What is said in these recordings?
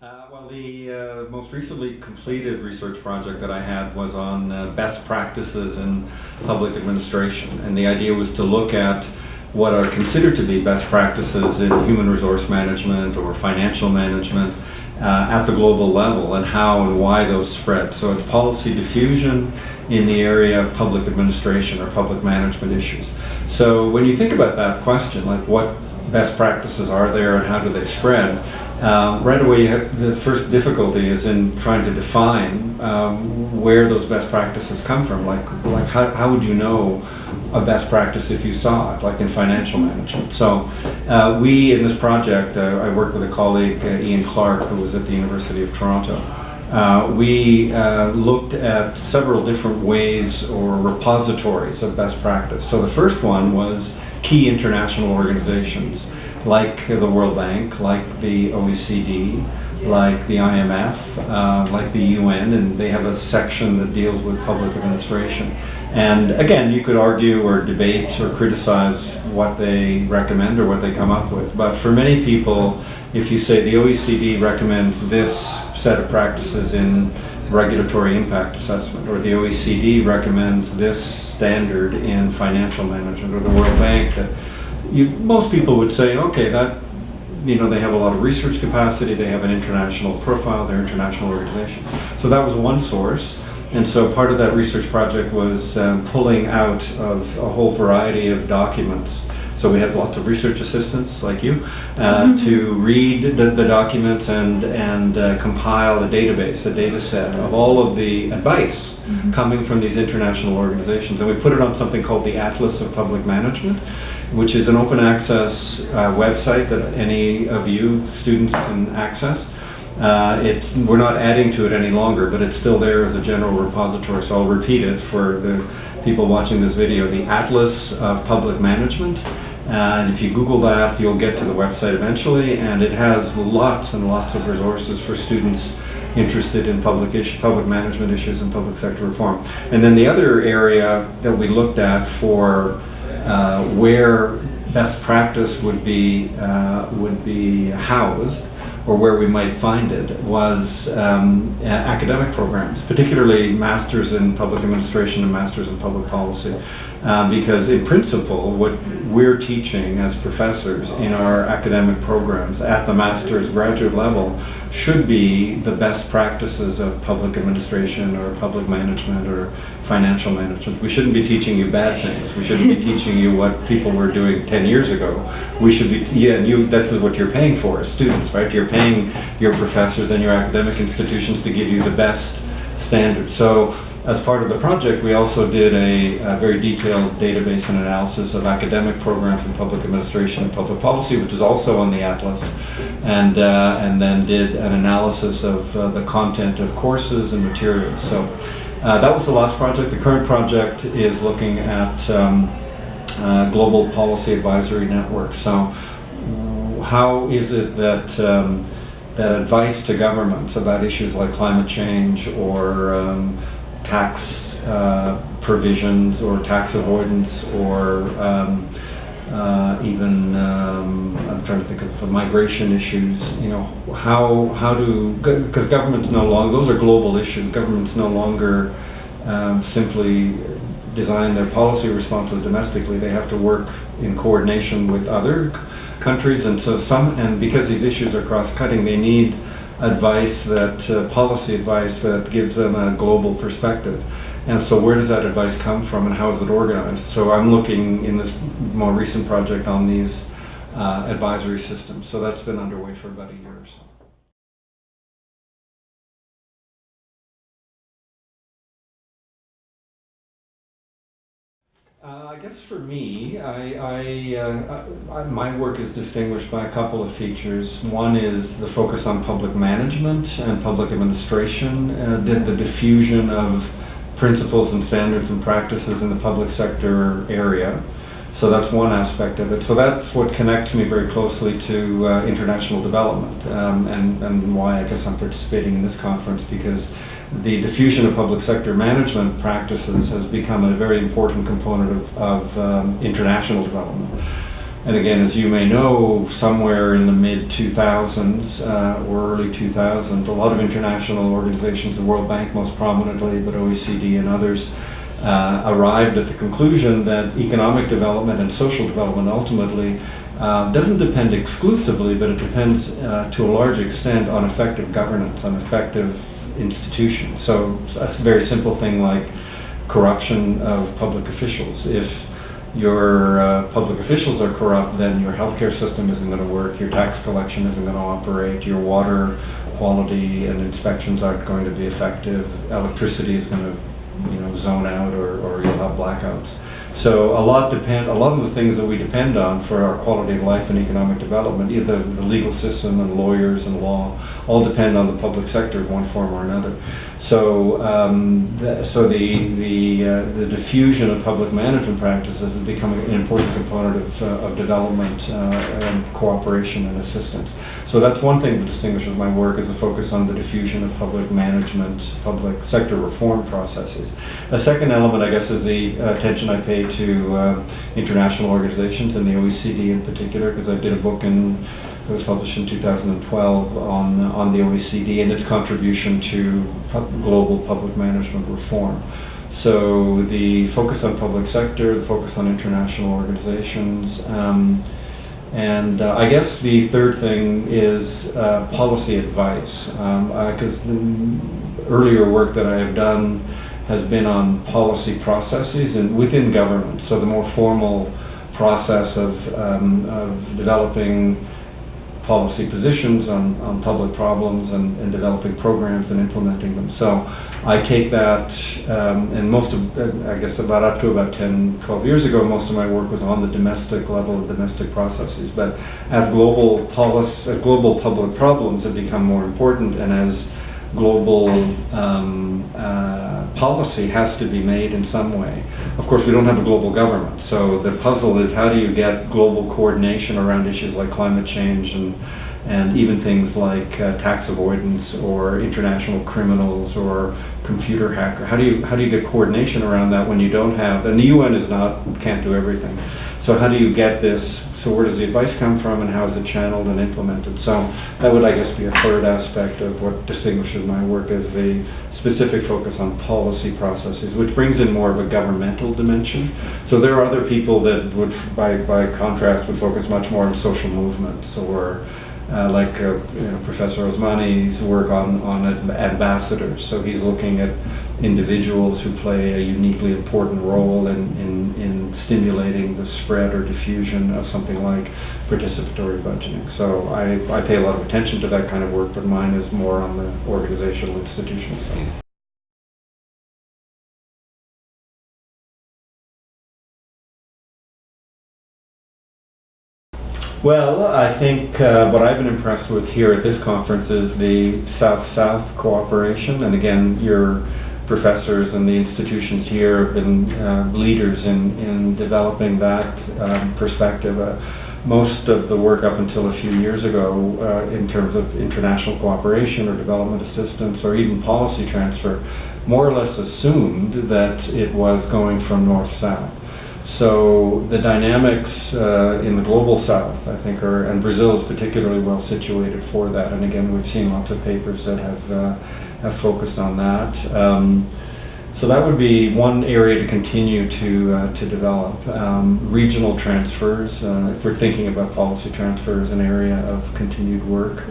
Well, the most recently completed research project that I had was on best practices in public administration. And the idea was to look at what are considered to be best practices in human resource management or financial management at the global level, and how and why those spread. So it's policy diffusion in the area of public administration or public management issues. So when you think about that question, like what best practices are there and how do they spread, right away the first difficulty is in trying to define where those best practices come from. Like how would you know a best practice if you saw it, like in financial management? So we, in this project, I worked with a colleague, Ian Clark, who was at the University of Toronto. We looked at several different ways or repositories of best practice. So the first one was key international organizations like the World Bank, like the OECD, like the IMF, like the UN, and they have a section that deals with public administration. And again, you could argue or debate or criticize what they recommend or what they come up with. But for many people, if you say the OECD recommends this set of practices in regulatory impact assessment, or the OECD recommends this standard in financial management, or the World Bank, that most people would say, okay, that, they have a lot of research capacity, they have an international profile, they're an international organization. So that was one source. And so part of that research project was pulling out of a whole variety of documents. So we had lots of research assistants like you to read the documents and compile a database, a data set of all of the advice coming from these international organizations. And we put it on something called the Atlas of Public Management, which is an open access website that any of you students can access. We're not adding to it any longer, but it's still there as a general repository. So I'll repeat it for the people watching this video: the Atlas of Public Management. And if you Google that, you'll get to the website eventually, and it has lots and lots of resources for students interested in public management issues and public sector reform. And then the other area that we looked at for where best practice would be housed, or where we might find it, was academic programs, particularly masters in public administration and masters in public policy. Because in principle, what we're teaching as professors in our academic programs at the master's graduate level should be the best practices of public administration or public management or financial management. We shouldn't be teaching you bad things. We shouldn't be teaching you what people were doing 10 years ago. We should be, this is what you're paying for as students, right? You're paying your professors and your academic institutions to give you the best standards. So as part of the project, we also did a very detailed database and analysis of academic programs in public administration and public policy, which is also on the Atlas, and then did an analysis of the content of courses and materials. So that was the last project. The current project is looking at global policy advisory networks. So how is it that that advice to governments about issues like climate change or tax provisions or tax avoidance or even I'm trying to think of migration issues, how do, because governments no longer, those are global issues, governments no longer simply design their policy responses domestically. They have to work in coordination with other countries, and so because these issues are cross-cutting, they need advice policy advice that gives them a global perspective. And so where does that advice come from and how is it organized? So I'm looking in this more recent project on these advisory systems. So that's been underway for about a year or so. I guess for me, my work is distinguished by a couple of features. One is the focus on public management and public administration, did the diffusion of principles and standards and practices in the public sector area. So that's one aspect of it. So that's what connects me very closely to international development, and why I guess I'm participating in this conference, because the diffusion of public sector management practices has become a very important component of international development. And again, as you may know, somewhere in the mid-2000s or early 2000s, a lot of international organizations, the World Bank most prominently, but OECD and others, arrived at the conclusion that economic development and social development ultimately doesn't depend exclusively, but it depends to a large extent on effective governance, on effective institutions. So that's a very simple thing like corruption of public officials. If your public officials are corrupt, then your healthcare system isn't going to work, your tax collection isn't going to operate, your water quality and inspections aren't going to be effective, electricity is going to zone out, or you'll have blackouts. So a lot of the things that we depend on for our quality of life and economic development, either the legal system and lawyers and law, all depend on the public sector in one form or another. So the diffusion of public management practices is becoming an important component of development and cooperation and assistance. So that's one thing that distinguishes my work, is a focus on the diffusion of public management, public sector reform processes. A second element, I guess, is the attention I pay to international organizations, and the OECD in particular, because I did a book it was published in 2012 on the OECD and its contribution to global public management reform. So the focus on public sector, the focus on international organizations, and I guess the third thing is policy advice, because earlier work that I have done has been on policy processes and within government. So the more formal process of developing policy positions on public problems and developing programs and implementing them. So I take that, and most of, I guess about up to about 10, 12 years ago, most of my work was on the domestic level of domestic processes. But as global public problems have become more important, and as global policy has to be made in some way. Of course, we don't have a global government, so the puzzle is how do you get global coordination around issues like climate change and even things like tax avoidance or international criminals or computer hacker. How do you get coordination around that when you don't have, and the UN can't do everything. So how do you get this? So where does the advice come from, and how is it channeled and implemented? So that would, I guess, be a third aspect of what distinguishes my work, as the specific focus on policy processes, which brings in more of a governmental dimension. So there are other people that would, by contrast, would focus much more on social movements, or Professor Osmani's work on ambassadors. So he's looking at individuals who play a uniquely important role in stimulating the spread or diffusion of something like participatory budgeting. So I pay a lot of attention to that kind of work, but mine is more on the organizational, institutional side. Well, I think what I've been impressed with here at this conference is the South-South cooperation, and again, your professors and the institutions here have been leaders in developing that perspective. Most of the work up until a few years ago in terms of international cooperation or development assistance or even policy transfer more or less assumed that it was going from north-south. So the dynamics in the global south, I think, and Brazil is particularly well situated for that. And again, we've seen lots of papers that have focused on that. So that would be one area to continue to develop. Regional transfers, if we're thinking about policy transfer as an area of continued work.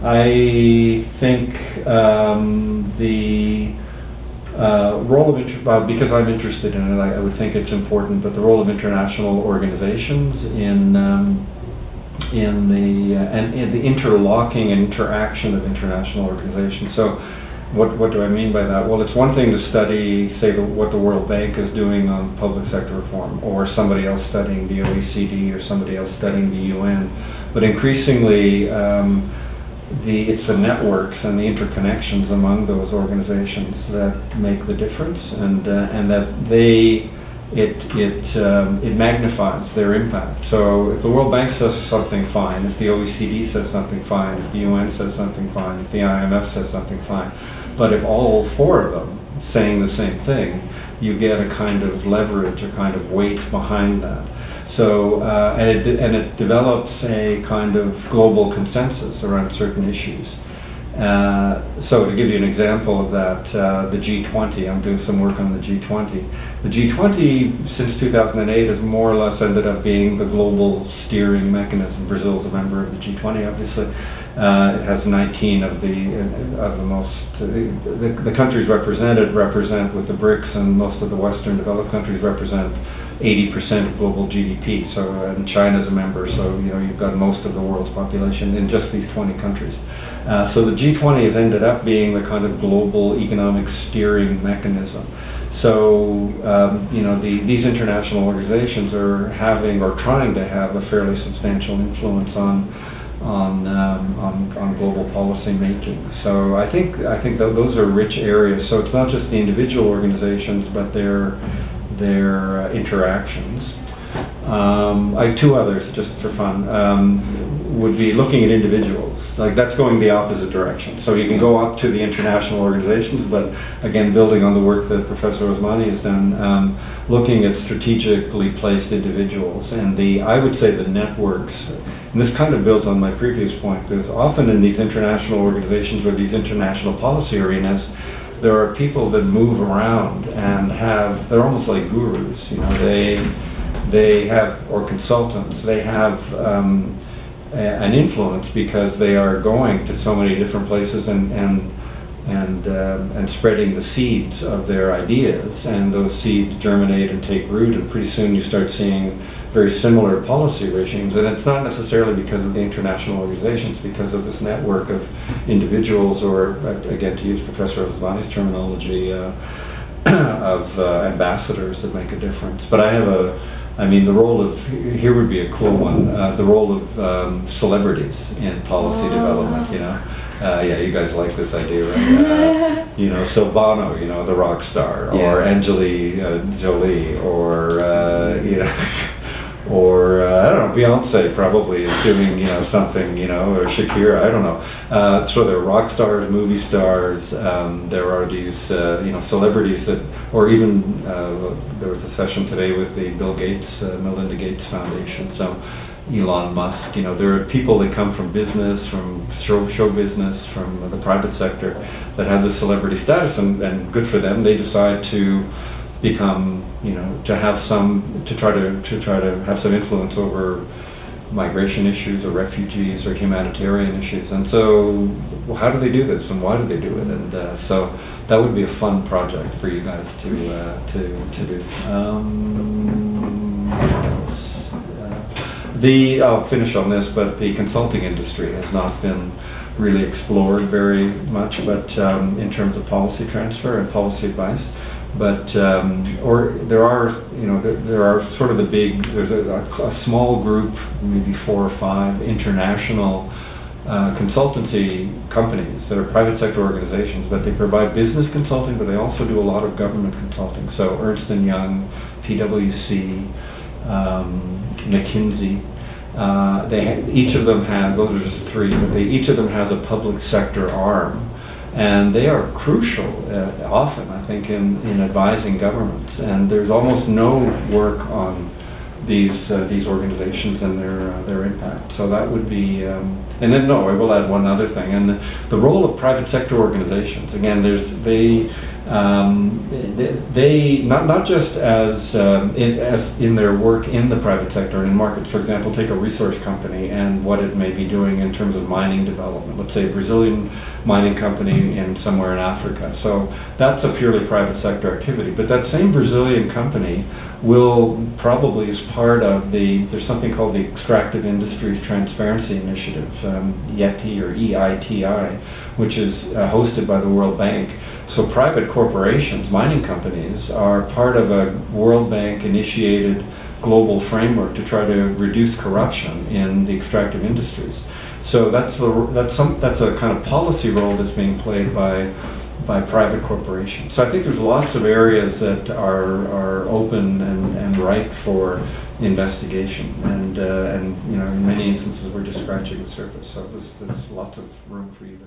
I think the role of, because I'm interested in it, I would think it's important, but the role of international organizations in the interlocking and interaction of international organizations. So what do I mean by that? Well, it's one thing to study, say, what the World Bank is doing on public sector reform, or somebody else studying the OECD, or somebody else studying the UN, but increasingly it's the networks and the interconnections among those organizations that make the difference, and that it magnifies their impact. So if the World Bank says something, fine. If the OECD says something, fine. If the UN says something, fine. If the IMF says something, fine. But if all four of them saying the same thing, you get a kind of leverage, a kind of weight behind that. So, and it develops a kind of global consensus around certain issues. So to give you an example of that, the G20, I'm doing some work on the G20. The G20 since 2008 has more or less ended up being the global steering mechanism. Brazil's a member of the G20, obviously. It has 19 of the most, the countries represented represent with the BRICS, and most of the Western developed countries represent 80% of global GDP. So, and China's a member, so you've got most of the world's population in just these 20 countries. So the G20 has ended up being the kind of global economic steering mechanism. So these international organizations are having or trying to have a fairly substantial influence on global policy making. So I think those are rich areas. So it's not just the individual organizations, but their interactions. Two others, just for fun, would be looking at individuals. Like that's going the opposite direction. So you can go up to the international organizations, but again, building on the work that Professor Osmani has done, looking at strategically placed individuals and I would say the networks. And this kind of builds on my previous point. There's often in these international organizations or these international policy arenas, there are people that move around and they're almost like gurus. They have, or consultants, they have an influence because they are going to so many different places and spreading the seeds of their ideas, and those seeds germinate and take root, and pretty soon you start seeing very similar policy regimes. And it's not necessarily because of the international organizations, because of this network of individuals, or again, to use Professor Osmani's terminology, of ambassadors that make a difference. But the role of, here would be a cool one, the role of celebrities in policy development, yeah, you guys like this idea, right? So Bono, the rock star, or Angelina Jolie, or, or I don't know, Beyonce probably is doing, something, or Shakira, I don't know. So there are rock stars, movie stars, there are these, celebrities that, or even, there was a session today with the Bill Gates, Melinda Gates Foundation, so Elon Musk, there are people that come from business, from show business, from the private sector that have this celebrity status, and good for them, they decide to become, to try to have some influence over migration issues or refugees or humanitarian issues. And so, how do they do this, and why do they do it? And so that would be a fun project for you guys to do. What else? I'll finish on this, but the consulting industry has not been really explored very much, but in terms of policy transfer and policy advice. But there are sort of the big, there's a small group, maybe 4 or 5 international consultancy companies that are private sector organizations, but they provide business consulting, but they also do a lot of government consulting. So Ernst & Young, PwC, McKinsey, each of them have, those are just 3, but each of them has a public sector arm. And they are crucial, often, I think, in advising governments. And there's almost no work on these organizations and their impact. So that would be, and then I will add one other thing. And the role of private sector organizations. Again, they not just as in their work in the private sector and in markets. For example, take a resource company and what it may be doing in terms of mining development. Let's say a Brazilian mining company somewhere in Africa. So that's a purely private sector activity. But that same Brazilian company will probably, as part of there's something called the Extractive Industries Transparency Initiative, YETI or EITI, which is hosted by the World Bank. So private corporations, mining companies, are part of a World Bank initiated global framework to try to reduce corruption in the extractive industries. So that's a kind of policy role that's being played by private corporations. So I think there's lots of areas that are open and ripe for investigation, and in many instances we're just scratching the surface. So there's lots of room for you to